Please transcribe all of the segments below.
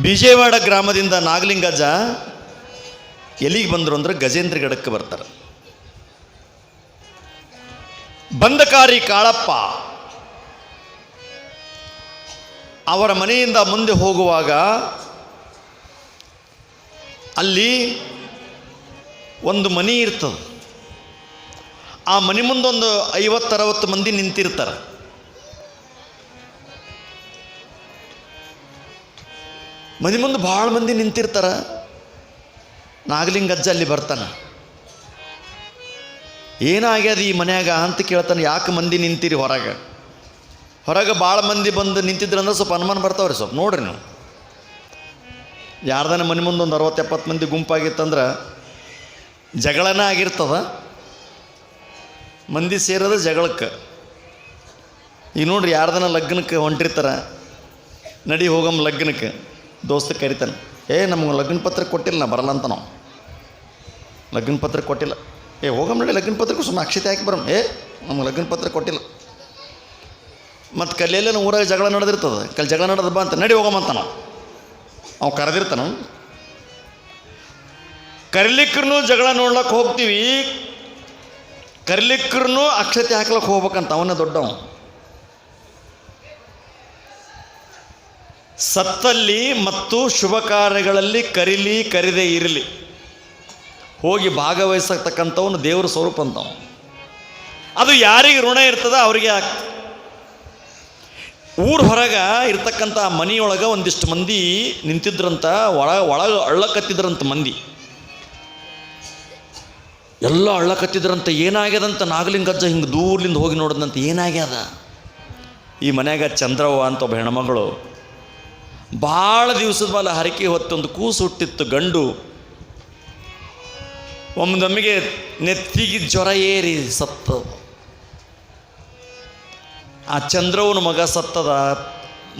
ಬಿಜಯವಾಡ ಗ್ರಾಮದಿಂದ ನಾಗಲಿಂಗಜ್ಜ ಎಲ್ಲಿಗೆ ಬಂದರು ಅಂದ್ರೆ ಗಜೇಂದ್ರಗಡಕ್ಕೆ ಬರ್ತಾರೆ. ಬಂದಕಾರಿ ಕಾಳಪ್ಪ ಅವರ ಮನೆಯಿಂದ ಮುಂದೆ ಹೋಗುವಾಗ ಅಲ್ಲಿ ಒಂದು ಮನೆ ಇರ್ತದೆ. ಆ ಮನೆ ಮುಂದೊಂದು 50-60 ಮಂದಿ ನಿಂತಿರ್ತಾರೆ. ಮನೆ ಮುಂದೆ ಭಾಳ ಮಂದಿ ನಿಂತಿರ್ತಾರೆ. ನಾಗಲಿಂಗಜ್ಜ ಅಲ್ಲಿ ಬರ್ತಾನೆ. ಏನಾಗ್ಯದ ಈ ಮನ್ಯಾಗ ಅಂತ ಕೇಳ್ತಾನೆ. ಯಾಕೆ ಮಂದಿ ನಿಂತೀರಿ ಹೊರಗೆ ಭಾಳ ಮಂದಿ ಬಂದು ನಿಂತಿದ್ರಂದ್ರೆ ಸ್ವಲ್ಪ ಅನುಮಾನ ಬರ್ತಾವ್ರಿ. ಸ್ವಲ್ಪ ನೋಡ್ರಿ ನೀವು, ಯಾರ್ದಾನ ಮನೆ ಮುಂದೆ ಒಂದು 60-70 ಮಂದಿ ಗುಂಪಾಗಿತ್ತಂದ್ರೆ ಜಗಳನ ಆಗಿರ್ತದ. ಮಂದಿ ಸೇರೋದು ಜಗಳಕ್ಕೆ. ಈಗ ನೋಡ್ರಿ, ಯಾರ್ದನ ಲಗ್ನಕ್ಕೆ ಹೊಂಟಿರ್ತಾರೆ, ನಡಿ ಹೋಗಮ್ಮ ಲಗ್ನಕ್ಕೆ. ದೋಸ್ತ ಕರಿತಾನೆ, ನಮ್ಗೆ ಲಗ್ನ ಪತ್ರ ಕೊಟ್ಟಿಲ್ಲ, ನಾ ಬರಲ್ಲ ಅಂತ. ನಾವು ಲಗ್ನ ಪತ್ರ ಕೊಟ್ಟಿಲ್ಲ, ಹೋಗಮ್ಮ ನಡಿ ಲಗ್ನ ಪತ್ರಕ್ಕೆ ಸುಮ್ಮನೆ ಅಕ್ಷತೆ ಹಾಕಿ ಬರಮ್ಮ. ನಮ್ಗೆ ಲಗ್ನ ಪತ್ರ ಕೊಟ್ಟಿಲ್ಲ. ಮತ್ತು ಕಲ್ಲೆಲ್ಲ ಊರಾಗ ಜಗಳ ನಡೆದಿರ್ತದೆ. ಜಗಳ ನಡೆದ ಬಾ ಅಂತ, ನಡಿ ಹೋಗಮ್ಮ ಅಂತ ನಾವು ಕರೆದಿರ್ತಾನ. ಕರಿಲಿಕ್ಕೂ ಜಗಳ ನೋಡ್ಲಕ್ಕೆ ಹೋಗ್ತೀವಿ, ಕರಿಲಿಕ್ಕೂ ಅಕ್ಷತೆ ಹಾಕ್ಲಕ್ಕೆ ಹೋಗ್ಬೇಕಂತ ಅವನೇ ದೊಡ್ಡವ. ಸತ್ತಲ್ಲಿ ಮತ್ತು ಶುಭ ಕಾರ್ಯಗಳಲ್ಲಿ ಕರಿದೇ ಇರಲಿ ಹೋಗಿ ಭಾಗವಹಿಸತಕ್ಕಂಥವನು ದೇವರ ಸ್ವರೂಪ ಅಂತವ. ಅದು ಯಾರಿಗೆ ಋಣ ಇರ್ತದ ಅವರಿಗೆ ಆಗ್ತದೆ. ಊರ ಹೊರಗೆ ಇರ್ತಕ್ಕಂಥ ಮನೆಯೊಳಗೆ ಒಂದಿಷ್ಟು ಮಂದಿ ನಿಂತಿದ್ರಂತ, ಒಳಗೆ ಅಳ್ಳಕತ್ತಿದ್ರಂತ ಮಂದಿ ಎಲ್ಲ ಅಳ್ಳಕತ್ತಿದ್ರಂತ. ಏನಾಗ್ಯದಂತ ನಾಗಲಿಂಗಜ್ಜ ಹಿಂಗೆ ದೂರ್ಲಿಂದ ಹೋಗಿ ನೋಡಿದಂತ, ಏನಾಗ್ಯದ ಈ ಮನ್ಯಾಗ ಚಂದ್ರವ್ವ ಅಂತ ಒಬ್ಬ ಹೆಣ್ಮಗಳು ಭಾಳ ದಿವಸದ ಮೇಲೆ ಹರಕೆ ಹೊತ್ತೊಂದು ಕೂಸು ಹುಟ್ಟಿತ್ತು, ಗಂಡು. ಒಮ್ಮೊಮ್ಮೆಗೆ ನೆತ್ತಿಗೆ ಜ್ವರ ಏರಿ ಸತ್ತದ. ಆ ಚಂದ್ರವನ ಮಗ ಸತ್ತದ.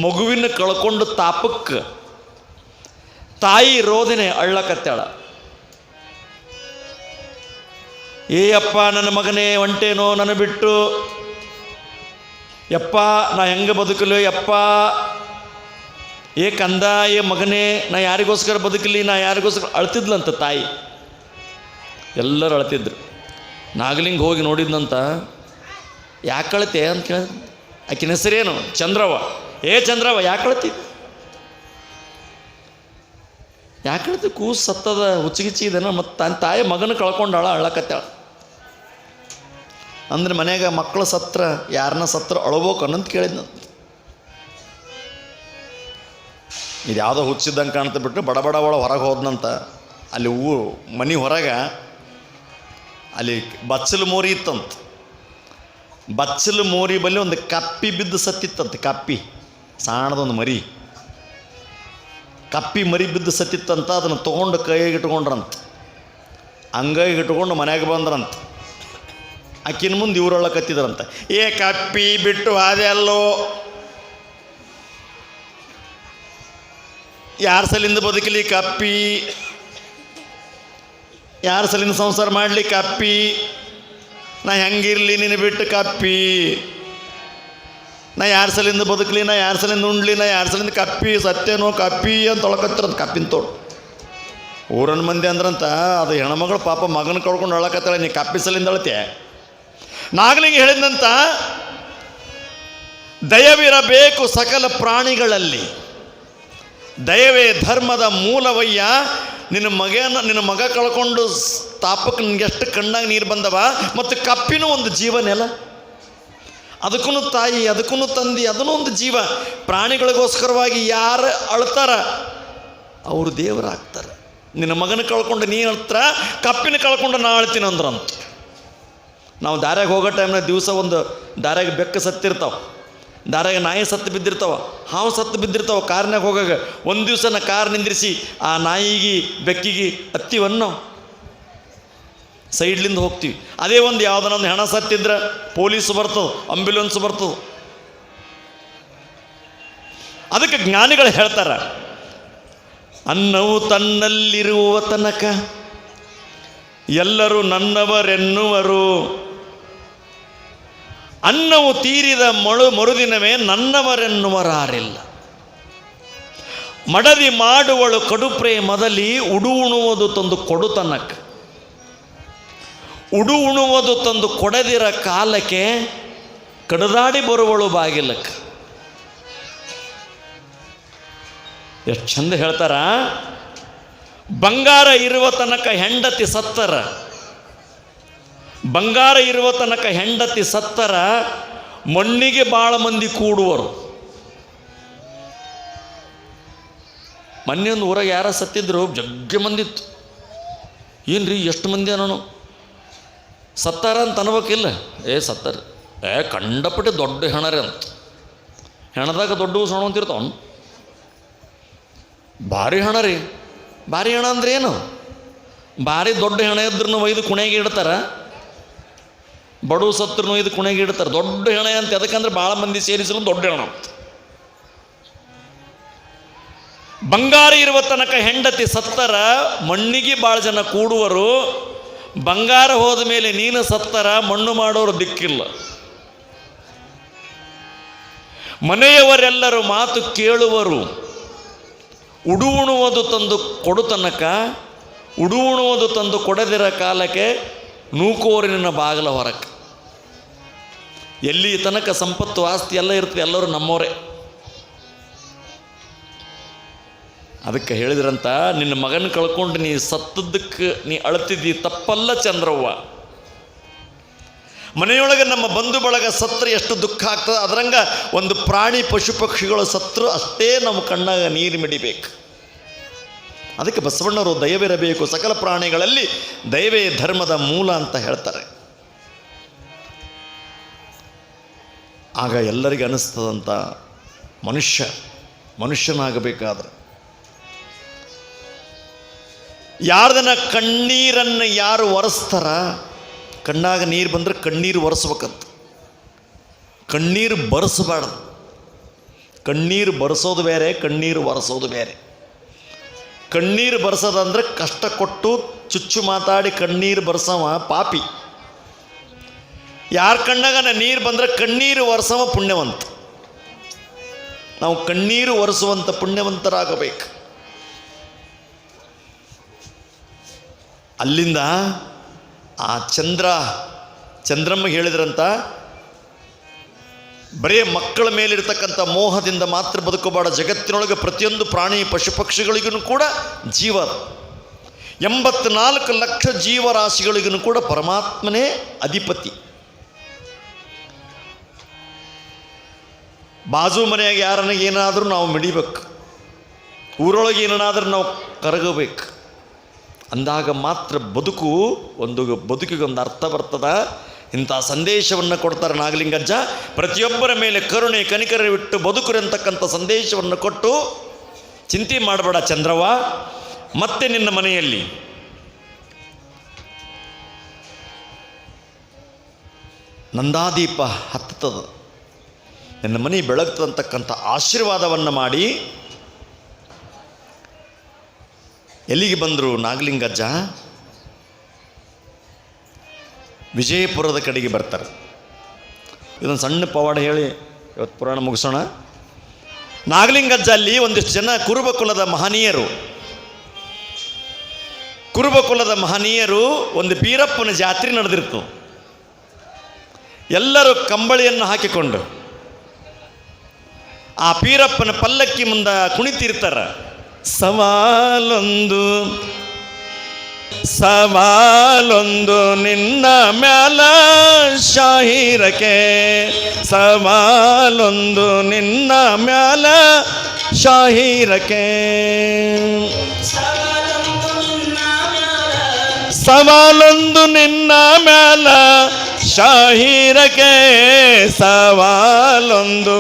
ಮಗುವಿನ ಕಳ್ಕೊಂಡು ತಾಪಕ್ಕೆ ತಾಯಿ ರೋದನೆ ಅಳ್ಳಕತ್ತಾಳ. ಅಪ್ಪ ನನ್ನ ಮಗನೇ ಹೊಂಟೇನೋ ನನ್ನ ಬಿಟ್ಟು, ಯಪ್ಪ ನಾ ಹೆಂಗೆ ಬದುಕಲು ಯಪ್ಪ, ಕಂದ ಮಗನೇ ನಾ ಯಾರಿಗೋಸ್ಕರ ಬದುಕಲಿ, ನಾ ಯಾರಿಗೋಸ್ಕರ ಅಳ್ತಿದ್ಲಂತ ತಾಯಿ. ಎಲ್ಲರೂ ಅಳ್ತಿದ್ರು. ನಾಗಲಿಂಗ ಹೋಗಿ ನೋಡಿದ್ನಂತ. ಯಾಕೆ ಅಳ್ತೆ ಅಂತ ಕೇಳ. ಆಕಿನ ಹೆಸರೇನು? ಚಂದ್ರವ್ವ. ಚಂದ್ರವ್ವ ಯಾಕೆ ಅಳ್ತಿ? ಯಾಕೆ ಅಳ್ತಿ? ಕೂಸು ಸತ್ತದ, ಹುಚ್ಚಿಗಿಚ್ಚಿ ಇದನ. ಮತ್ತು ತನ್ನ ತಾಯಿ ಮಗನ ಕಳ್ಕೊಂಡಾಳ, ಅಳ್ಳಕತ್ತಾಳ. ಅಂದ್ರೆ ಮನ್ಯಾಗ ಮಕ್ಕಳು ಸತ್ರ, ಯಾರನ್ನ ಸತ್ರ ಅಳಬೇಕು ಅನ್ನಂತ ಕೇಳಿದ್ನಂತ. ಇದು ಯಾವುದೋ ಹುಚ್ಚಿದ್ದಂಗೆ ಕಾಣ್ತಾ ಬಿಟ್ಟು ಬಡ ಹೊರಗೆ ಹೋದ್ನಂತ. ಅಲ್ಲಿ ಮನೆ ಹೊರಗೆ ಅಲ್ಲಿ ಬಚ್ಚಲು ಮೋರಿ ಇತ್ತಂತ. ಬಚ್ಚಲು ಮೋರಿ ಬಲ್ಲಿ ಒಂದು ಕಪ್ಪಿ ಬಿದ್ದು ಸತ್ತಿತ್ತಂತ. ಕಪ್ಪಿ ಸಣ್ಣದೊಂದು ಮರಿ, ಕಪ್ಪಿ ಮರಿ ಬಿದ್ದು ಸತ್ತಿತ್ತಂತ. ಅದನ್ನು ತೊಗೊಂಡು ಕೈಗೆ ಇಟ್ಕೊಂಡ್ರಂತ. ಅಂಗೈಗೆ ಇಟ್ಕೊಂಡು ಮನ್ಯಾಗ ಬಂದ್ರಂತ. ಆಕಿನ ಮುಂದೆ ಇವರೊಳ ಕತ್ತಿದ್ರಂತ. ಕಪ್ಪಿ ಬಿಟ್ಟು ಅದೇ ಅಲ್ಲೋ, ಯಾರ ಸಲಿಂದ ಬದುಕಲಿ ಕಪ್ಪಿ, ಯಾರ ಸಲಿಂದ ಸಂಸಾರ ಮಾಡಲಿ ಕಪ್ಪಿ, ನಾ ಹೆಂಗಿರಲಿ ನಿನ್ನ ಬಿಟ್ಟು ಕಪ್ಪಿ, ನಾ ಯಾರ ಸಲಿಂದ ಬದುಕಲಿ, ನಾ ಯಾರ ಸಲಿಂದ ಉಣ್ಲಿ, ನಾ ಯಾರ ಸಲಿಂದ ಕಪ್ಪಿ ಸತ್ಯನೋ ಕಪ್ಪಿ ಅಂತ ತೊಳಕತ್ತಿರಂತ. ಕಪ್ಪಿನ ತೋಡು ಊರನ್ನ ಮಂದಿ ಅಂದ್ರಂತ. ಅದು ಹೆಣ್ಮಗಳು ಪಾಪ ಮಗನ ಕಳ್ಕೊಂಡು ಅಳಕತ್ತಾಳೆ, ನೀ ಕಪ್ಪಿ ಸಲಿಂದ ಅಳತೆ. ನಾಗಲಿಂಗ ಹೇಳಿದಂತ, ದಯವಿರಬೇಕು ಸಕಲ ಪ್ರಾಣಿಗಳಲ್ಲಿ, ದಯವೇ ಧರ್ಮದ ಮೂಲವಯ್ಯ. ನಿನ್ನ ಮಗ ಕಳ್ಕೊಂಡು ತಾಪಕ್ಕೆ ನಿನಗೆ ಎಷ್ಟು ಕಣ್ಣಾಗ ನೀರು ಬಂದವ. ಮತ್ತು ಕಪ್ಪಿನೂ ಒಂದು ಜೀವನೆಲ್ಲ, ಅದಕ್ಕೂ ತಾಯಿ, ಅದಕ್ಕೂ ತಂದಿ, ಅದನ್ನೂ ಒಂದು ಜೀವ. ಪ್ರಾಣಿಗಳಿಗೋಸ್ಕರವಾಗಿ ಯಾರು ಅಳ್ತಾರ ಅವರು ದೇವರಾಗ್ತಾರೆ. ನಿನ್ನ ಮಗನ ಕಳ್ಕೊಂಡು ನೀ ಅಳ್ತಾರ, ಕಪ್ಪಿನ ಕಳ್ಕೊಂಡು ನಾ ಅಳ್ತೀನಿ ಅಂದ್ರಂತ. ನಾವು ದಾರ್ಯಾಗ ಹೋಗೋ ಟೈಮ್ನಾಗ ದಿವಸ ಒಂದು ದಾರ್ಯಾಗ ಬೆಕ್ಕ ಸತ್ತಿರ್ತಾವೆ, ದಾರ್ಯಾಗ ನಾಯಿ ಸತ್ತು ಬಿದ್ದಿರ್ತಾವ, ಹಾವು ಸತ್ತು ಬಿದ್ದಿರ್ತಾವೆ. ಕಾರ್ನಾಗ ಹೋಗಾಗ ಒಂದು ದಿವಸ ನಾ ಕಾರ್ ನಿಂದ್ರಿಸಿ ಆ ನಾಯಿಗೆ ಬೆಕ್ಕಿಗೆ ಹತ್ತಿವನ್ನು ಸೈಡ್ಲಿಂದ ಹೋಗ್ತೀವಿ. ಅದೇ ಒಂದು ಯಾವುದನ್ನ ಒಂದು ಹೆಣ ಸತ್ತಿದ್ರೆ ಪೊಲೀಸು ಬರ್ತದೆ, ಆಂಬ್ಯುಲೆನ್ಸ್ ಬರ್ತದೆ. ಅದಕ್ಕೆ ಜ್ಞಾನಿಗಳು ಹೇಳ್ತಾರೆ, ಅನ್ನವು ತನ್ನಲ್ಲಿರುವ ತನಕ ಎಲ್ಲರೂ ನನ್ನವರೆನ್ನುವರು, ಅನ್ನವು ತೀರಿದ ಮರುದಿನವೇ ನನ್ನವರೆನ್ನುವರಾರಿಲ್ಲ. ಮಡದಿ ಮಾಡುವಳು ಕಡು ಪ್ರೇಮದಲ್ಲಿ ಉಡು ಉಣುವುದು ತಂದು ಕೊಡುತನಕ್ಕೆ, ಉಡು ಉಣುವುದು ತಂದು ಕೊಡದಿರ ಕಾಲಕ್ಕೆ ಕಡದಾಡಿ ಬರುವಳು ಬಾಗಿಲಕ್ಕೆ. ಎಷ್ಟು ಚಂದ ಹೇಳ್ತಾರ. ಬಂಗಾರ ಇರುವ ತನಕ ಹೆಂಡತಿ ಸತ್ತರ, ಬಂಗಾರ ಇರುವ ತನಕ ಹೆಂಡತಿ ಸತ್ತರ, ಮಣ್ಣಿಗೆ ಭಾಳ ಮಂದಿ ಕೂಡುವರು. ಮೊನ್ನೆ ಒಂದು ಊರಾಗ ಯಾರ ಸತ್ತಿದ್ರು, ಜಗ್ಗ ಮಂದಿ ಇತ್ತು. ಏನ್ರಿ ಎಷ್ಟು ಮಂದಿ ಅನ್ನೋನು ಸತ್ತಾರ ಅಂತ ಅನ್ಬೇಕಿಲ್ಲ. ಸತ್ತಾರ, ಕಂಡಪಟ್ಟೆ ದೊಡ್ಡ ಹೆಣರಿ ಅಂತ. ಹೆಣದಾಗ ದೊಡ್ಡ ಸಣ್ಣ ಅಂತಿರ್ತಾವನು. ಭಾರಿ ಹೆಣ ರೀ. ಭಾರಿ ಹೆಣ ಅಂದ್ರೆ ಏನು? ಭಾರಿ ದೊಡ್ಡ ಹೆಣ ಇದ್ರೂ ಒಯ್ದು ಕುಣೆಗೆ ಇಡ್ತಾರ, ಬಡವು ಸತ್ರು ಒಯ್ದು ಕುಣೆಗೆ ಇಡ್ತಾರೆ. ದೊಡ್ಡ ಹೆಣ ಅಂತ ಅದಕ್ಕಂದ್ರೆ ಭಾಳ ಮಂದಿ ಸೇರಿಸಲು ದೊಡ್ಡ ಹೆಣ ಅಂತ. ಬಂಗಾರ ಇರುವ ತನಕ ಹೆಂಡತಿ ಸತ್ತರ, ಮಣ್ಣಿಗೆ ಭಾಳ ಜನ ಕೂಡುವರು. ಬಂಗಾರ ಹೋದ ಮೇಲೆ ನೀನು ಸತ್ತರ, ಮಣ್ಣು ಮಾಡೋರು ದಿಕ್ಕಿಲ್ಲ. ಮನೆಯವರೆಲ್ಲರೂ ಮಾತು ಕೇಳುವರು. ಉಡು ಉಣುವುದು ತಂದು ಕೊಡು ತನಕ, ಉಡು ಉಣುವುದು ತಂದು ಕೊಡದಿರ ಕಾಲಕ್ಕೆ ನೂಕೋರಿನ ಬಾಗಿಲ ಹೊರಕ್ಕೆ. ಎಲ್ಲಿ ತನಕ ಸಂಪತ್ತು ಆಸ್ತಿ ಎಲ್ಲ ಇರ್ತದೆ, ಎಲ್ಲರೂ ನಮ್ಮವರೇ. ಅದಕ್ಕೆ ಹೇಳಿದ್ರಂತ, ನಿನ್ನ ಮಗನ ಕಳ್ಕೊಂಡು ನೀ ಸತ್ತದ್ದಕ್ಕೆ ನೀ ಅಳ್ತಿದ್ದಿ, ತಪ್ಪಲ್ಲ ಚಂದ್ರವ್ವ. ಮನೆಯೊಳಗೆ ನಮ್ಮ ಬಂಧು ಬಳಗ ಸತ್ರು ಎಷ್ಟು ದುಃಖ ಆಗ್ತದೆ, ಅದರಂಗ ಒಂದು ಪ್ರಾಣಿ ಪಶು ಪಕ್ಷಿಗಳು ಸತ್ರು ಅಷ್ಟೇ ನಮ್ಮ ಕಣ್ಣಾಗ ನೀರು ಮಿಡಿಬೇಕು. ಅದಕ್ಕೆ ಬಸವಣ್ಣವರು ದಯವಿರಬೇಕು, ಸಕಲ ಪ್ರಾಣಿಗಳಲ್ಲಿ ದಯವೇ ಧರ್ಮದ ಮೂಲ ಅಂತ ಹೇಳ್ತಾರೆ. ಆಗ ಎಲ್ಲರಿಗೆ ಅನಿಸ್ತದಂತ, ಮನುಷ್ಯನಾಗಬೇಕಾದ್ರೆ ಯಾರ್ದನ ಕಣ್ಣೀರನ್ನು ಯಾರು ಒರೆಸ್ತಾರ, ಕಣ್ಣಾಗ ನೀರು ಬಂದರೆ ಕಣ್ಣೀರು ಒರೆಸ್ಬೇಕಂತ. ಕಣ್ಣೀರು ಬರೆಸಬಾರ್ದು. ಕಣ್ಣೀರು ಬರೆಸೋದು ಬೇರೆ, ಕಣ್ಣೀರು ಒರೆಸೋದು ಬೇರೆ. ಕಣ್ಣೀರು ಬರ್ಸೋದಂದ್ರೆ ಕಷ್ಟ ಕೊಟ್ಟು ಚುಚ್ಚು ಮಾತಾಡಿ ಕಣ್ಣೀರು ಬರ್ಸವ ಪಾಪಿ. ಯಾರ ಕಣ್ಣಾಗ ನೀರು ಬಂದರೆ ಕಣ್ಣೀರು ಒರೆಸವ ಪುಣ್ಯವಂತ. ನಾವು ಕಣ್ಣೀರು ಒರೆಸುವಂಥ ಪುಣ್ಯವಂತರಾಗಬೇಕು. ಅಲ್ಲಿಂದ ಆ ಚಂದ್ರಮ್ಮಗೆ ಹೇಳಿದ್ರಂತ, ಬರೀ ಮಕ್ಕಳ ಮೇಲಿರ್ತಕ್ಕಂಥ ಮೋಹದಿಂದ ಮಾತ್ರ ಬದುಕಬೇಡ. ಜಗತ್ತಿನೊಳಗೆ ಪ್ರತಿಯೊಂದು ಪ್ರಾಣಿ ಪಶು ಪಕ್ಷಿಗಳಿಗೂ ಕೂಡ ಜೀವ, 84 ಲಕ್ಷ ಜೀವರಾಶಿಗಳಿಗೂ ಕೂಡ ಪರಮಾತ್ಮನೇ ಅಧಿಪತಿ. ಬಾಜು ಮನೆಯಾಗ ಯಾರನ್ನ ಏನಾದರೂ ನಾವು ಮಿಡಿಬೇಕು, ಊರೊಳಗೆ ಏನಾದರೂ ನಾವು ಕರಗಬೇಕು. ಅಂದಾಗ ಮಾತ್ರ ಬದುಕಿಗೆ ಒಂದು ಅರ್ಥ ಬರ್ತದ. ಇಂಥ ಸಂದೇಶವನ್ನು ಕೊಡ್ತಾರೆ ನಾಗಲಿಂಗಜ್ಜ. ಪ್ರತಿಯೊಬ್ಬರ ಮೇಲೆ ಕರುಣೆ ಕನಿಕರವಿಟ್ಟು ಬದುಕುರು ಅಂತಕ್ಕಂಥ ಸಂದೇಶವನ್ನು ಕೊಟ್ಟು, ಚಿಂತೆ ಮಾಡಬೇಡ ಚಂದ್ರವ್ವ, ಮತ್ತೆ ನಿನ್ನ ಮನೆಯಲ್ಲಿ ನಂದಾದೀಪ ಹತ್ತದ, ನಿನ್ನ ಮನೆ ಬೆಳಗ್ತದಂತಕ್ಕಂಥ ಆಶೀರ್ವಾದವನ್ನು ಮಾಡಿ ಎಲ್ಲಿಗೆ ಬಂದರು ನಾಗಲಿಂಗಜ್ಜ? ವಿಜಯಪುರದ ಕಡೆಗೆ ಬರ್ತಾರೆ. ಇದೊಂದು ಸಣ್ಣ ಪವಾಡ ಹೇಳಿ ಇವತ್ತು ಪುರಾಣ ಮುಗಿಸೋಣ. ನಾಗಲಿಂಗಜ್ಜ ಅಲ್ಲಿ ಒಂದಿಷ್ಟು ಜನ ಕುರುಬಕುಲದ ಮಹನೀಯರು ಒಂದು ಬೀರಪ್ಪನ ಜಾತ್ರೆ ನಡೆದಿರ್ತು. ಎಲ್ಲರೂ ಕಂಬಳಿಯನ್ನು ಹಾಕಿಕೊಂಡು ಆ ಬೀರಪ್ಪನ ಪಲ್ಲಕ್ಕಿ ಮುಂದೆ ಕುಣಿತಿರ್ತಾರ. ಸವಾಲೊಂದು ನಿನ್ನ ಮ್ಯಾಲ ಶಾಹಿರಕೆ, ಸವಾಲೊಂದು ನಿನ್ನ ಮ್ಯಾಲ ಶಾಹಿರಕೆ, ಸವಾಲೊಂದು ನಿನ್ನ ಮ್ಯಾಲ ಶಾಹಿರಕೆ, ಸವಾಲೊಂದು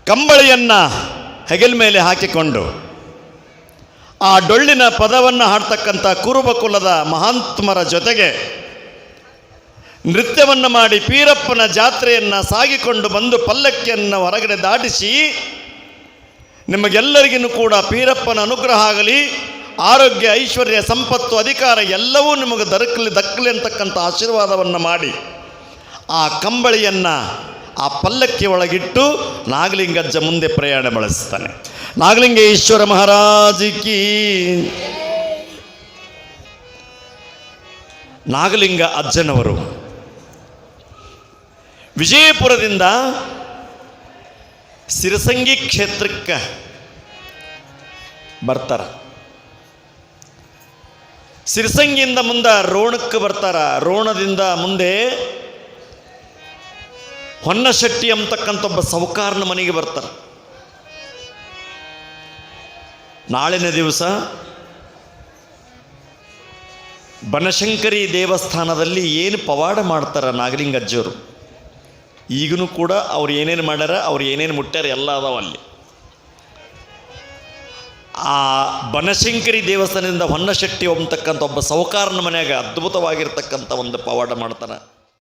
ಕಂಬಳಿಯನ್ನು ಹೆಗಲ ಮೇಲೆ ಹಾಕಿಕೊಂಡು ಆ ಡೊಳ್ಳಿನ ಪದವನ್ನು ಹಾಡ್ತಕ್ಕಂಥ ಕುರುಬಕುಲದ ಮಹಾತ್ಮರ ಜೊತೆಗೆ ನೃತ್ಯವನ್ನು ಮಾಡಿ ಪೀರಪ್ಪನ ಜಾತ್ರೆಯನ್ನು ಸಾಗಿಕೊಂಡು ಬಂದು ಪಲ್ಲಕ್ಕಿಯನ್ನು ಹೊರಗಡೆ ದಾಟಿಸಿ, ನಿಮಗೆಲ್ಲರಿಗೂ ಕೂಡ ಪೀರಪ್ಪನ ಅನುಗ್ರಹ ಆಗಲಿ, ಆರೋಗ್ಯ, ಐಶ್ವರ್ಯ, ಸಂಪತ್ತು, ಅಧಿಕಾರ ಎಲ್ಲವೂ ನಿಮಗೆ ದಕ್ಕಲಿ ಅಂತಕ್ಕಂಥ ಆಶೀರ್ವಾದವನ್ನು ಮಾಡಿ ಆ ಕಂಬಳಿಯನ್ನು ಆ ಪಲ್ಲಕ್ಕಿ ಒಳಗಿಟ್ಟು ನಾಗಲಿಂಗಜ್ಜ ಮುಂದೆ ಪ್ರಯಾಣ ಬಳಸ್ತಾನೆ. ನಾಗಲಿಂಗೇಶ್ವರ ಮಹಾರಾಜಕಿ. ನಾಗಲಿಂಗ ಅಜ್ಜನವರು ವಿಜಯಪುರದಿಂದ ಸಿರಸಂಗಿ ಕ್ಷೇತ್ರಕ್ಕೆ ಬರ್ತಾರ. ಸಿರಸಂಗಿಯಿಂದ ಮುಂದೆ ರೋಣಕ್ಕೆ ಬರ್ತಾರ. ರೋಣದಿಂದ ಮುಂದೆ ಹೊನ್ನಶೆಟ್ಟಿ ಅಂತಕ್ಕಂಥ ಒಬ್ಬ ಸಾಹುಕಾರನ ಮನೆಗೆ ಬರ್ತಾರೆ. ನಾಳಿನ ದಿವಸ ಬನಶಂಕರಿ ದೇವಸ್ಥಾನದಲ್ಲಿ ಏನು ಪವಾಡ ಮಾಡ್ತಾರೆ ನಾಗಲಿಂಗಜ್ಜವರು, ಈಗಲೂ ಕೂಡ ಅವ್ರು ಏನೇನು ಮಾಡ್ಯಾರ, ಅವ್ರು ಏನೇನು ಮುಟ್ಟ್ಯಾರ ಎಲ್ಲ ಅದಾವ ಅಲ್ಲಿ. ಆ ಬನಶಂಕರಿ ದೇವಸ್ಥಾನದಿಂದ ಹೊನ್ನಶೆಟ್ಟಿ ಅಂತಕ್ಕಂಥ ಒಬ್ಬ ಸಾಹುಕಾರನ ಮನೆಯಾಗ ಅದ್ಭುತವಾಗಿರ್ತಕ್ಕಂಥ ಒಂದು ಪವಾಡ ಮಾಡ್ತಾನೆ.